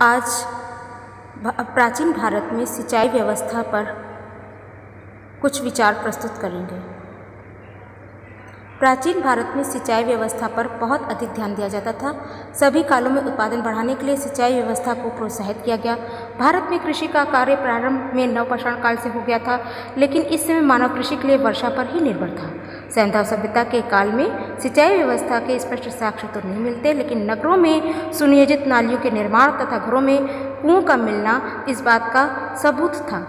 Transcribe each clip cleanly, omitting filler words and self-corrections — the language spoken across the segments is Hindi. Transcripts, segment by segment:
आज प्राचीन भारत में सिंचाई व्यवस्था पर कुछ विचार प्रस्तुत करेंगे। प्राचीन भारत में सिंचाई व्यवस्था पर बहुत अधिक ध्यान दिया जाता था। सभी कालों में उत्पादन बढ़ाने के लिए सिंचाई व्यवस्था को प्रोत्साहित किया गया। भारत में कृषि का कार्य प्रारंभ में नवपाषाण काल से हो गया था, लेकिन इस समय मानव कृषि के लिए वर्षा पर ही निर्भर था। सैंधव सभ्यता के काल में सिंचाई व्यवस्था के स्पष्ट साक्ष्य तो नहीं मिलते, लेकिन नगरों में सुनियोजित नालियों के निर्माण तथा घरों में कुओं का मिलना इस बात का सबूत था।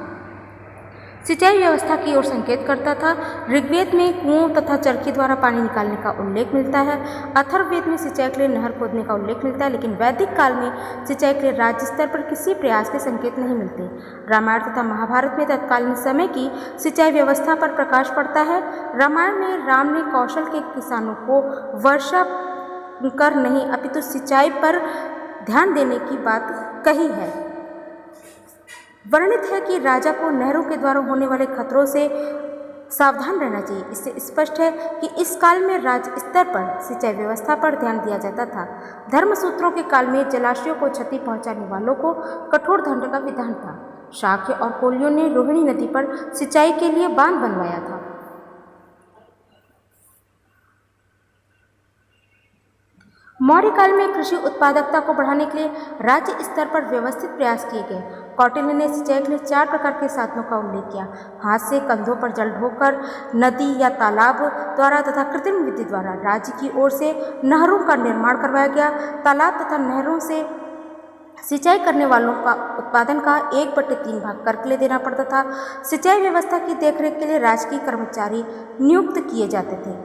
सिंचाई व्यवस्था की ओर संकेत करता था। ऋग्वेद में कुओं तथा चरखी द्वारा पानी निकालने का उल्लेख मिलता है। अथर्ववेद में सिंचाई के लिए नहर खोदने का उल्लेख मिलता है, लेकिन वैदिक काल में सिंचाई के लिए राज्य स्तर पर किसी प्रयास के संकेत नहीं मिलते। रामायण तथा महाभारत में तत्कालीन समय की सिंचाई व्यवस्था पर प्रकाश पड़ता है। रामायण में राम ने कौशल के किसानों को वर्षा कर नहीं अपितु सिंचाई पर ध्यान देने की बात कही है। वर्णित है कि राजा को नहरों के द्वारा होने वाले खतरों से सावधान रहना चाहिए। इससे स्पष्ट है कि इस काल में राज्य स्तर पर सिंचाई व्यवस्था पर ध्यान दिया जाता था। धर्मसूत्रों के काल में जलाशयों को क्षति पहुंचाने वालों को कठोर दंड का विधान था। शाक्य और कोलियों ने रोहिणी नदी पर सिंचाई के लिए बांध बनवाया था। मौर्य काल में कृषि उत्पादकता को बढ़ाने के लिए राज्य स्तर पर व्यवस्थित प्रयास किए गए। कौटिल्य ने सिंचाई के लिए 4 प्रकार के साधनों का उल्लेख किया। हाथ से कंधों पर जल ढोकर, नदी या तालाब द्वारा तथा कृत्रिम विधि द्वारा। राज्य की ओर से नहरों का निर्माण करवाया गया। तालाब तथा नहरों से सिंचाई करने वालों का उत्पादन का 1/3 भाग कर के लिए देना पड़ता था। सिंचाई व्यवस्था की देखरेख के लिए राजकीय कर्मचारी नियुक्त किए जाते थे।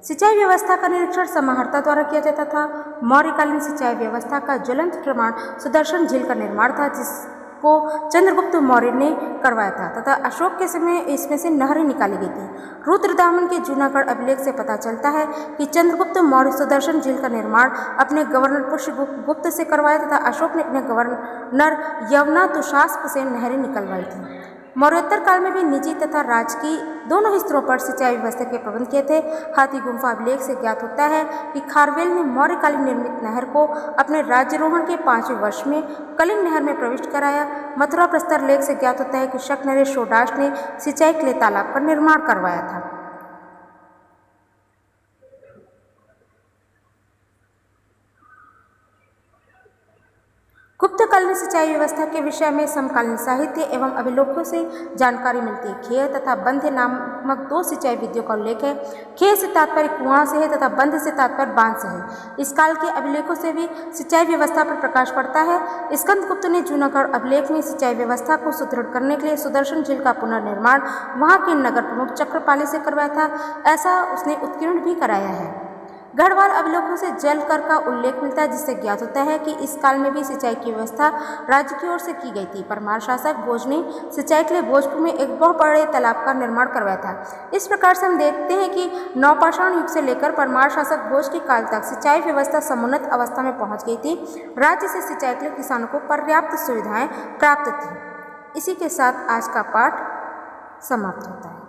सिंचाई व्यवस्था का निरीक्षण समाहर्ता द्वारा किया जाता था। मौर्यकालीन सिंचाई व्यवस्था का ज्वलंत प्रमाण सुदर्शन झील का निर्माण था, जिसको चंद्रगुप्त मौर्य ने करवाया था तथा अशोक के समय इसमें से नहरें निकाली गई थी। रुद्रदामन के जूनागढ़ अभिलेख से पता चलता है कि चंद्रगुप्त मौर्य सुदर्शन झील का निर्माण अपने गवर्नर पुष्यगुप्त से करवाया तथा अशोक ने अपने गवर्नर यवनातुशास्प से नहरें निकलवाई थी। मौर्योत्तर काल में भी निजी तथा राजकीय दोनों स्तरों पर सिंचाई व्यवस्था के प्रबंध किए थे। हाथी गुम्फा अभिलेख से ज्ञात होता है कि खारवेल ने मौर्यकालीन निर्मित नहर को अपने राज्यारोहण के 5वें वर्ष में कलिंग नहर में प्रविष्ट कराया। मथुरा प्रस्तर लेख से ज्ञात होता है कि शक नरेश शोडाश ने सिंचाई के लिए तालाब का निर्माण करवाया था। गुप्त काल में सिंचाई व्यवस्था के विषय में समकालीन साहित्य एवं अभिलेखों से जानकारी मिलती है। खेय तथा बंध नामक 2 सिंचाई विधियों का उल्लेख है। खेय से तात्पर्य कुआं से है तथा बंध से तात्पर्य बांध से है। इस काल के अभिलेखों से भी सिंचाई व्यवस्था पर प्रकाश पड़ता है। स्कंदगुप्त ने जूनागढ़ अभिलेख में सिंचाई व्यवस्था को सुदृढ़ करने के लिए सुदर्शन झील का पुनर्निर्माण वहाँ के नगर प्रमुख चक्रपाली से करवाया था। ऐसा उसने उत्कीर्ण भी कराया है। गढ़वाल अभिलेखों से जल कर का उल्लेख मिलता है, जिससे ज्ञात होता है कि इस काल में भी सिंचाई की व्यवस्था राज्य की ओर से की गई थी। परमार शासक भोज ने सिंचाई के लिए भोजपुर में एक बहुत बड़े तालाब का निर्माण करवाया था। इस प्रकार से हम देखते हैं कि नवपाषाण युग से लेकर परमार शासक भोज के काल तक सिंचाई व्यवस्था समुन्नत अवस्था में पहुँच गई थी। राज्य से सिंचाई के लिए किसानों को पर्याप्त सुविधाएं प्राप्त थी। इसी के साथ आज का पाठ समाप्त होता है।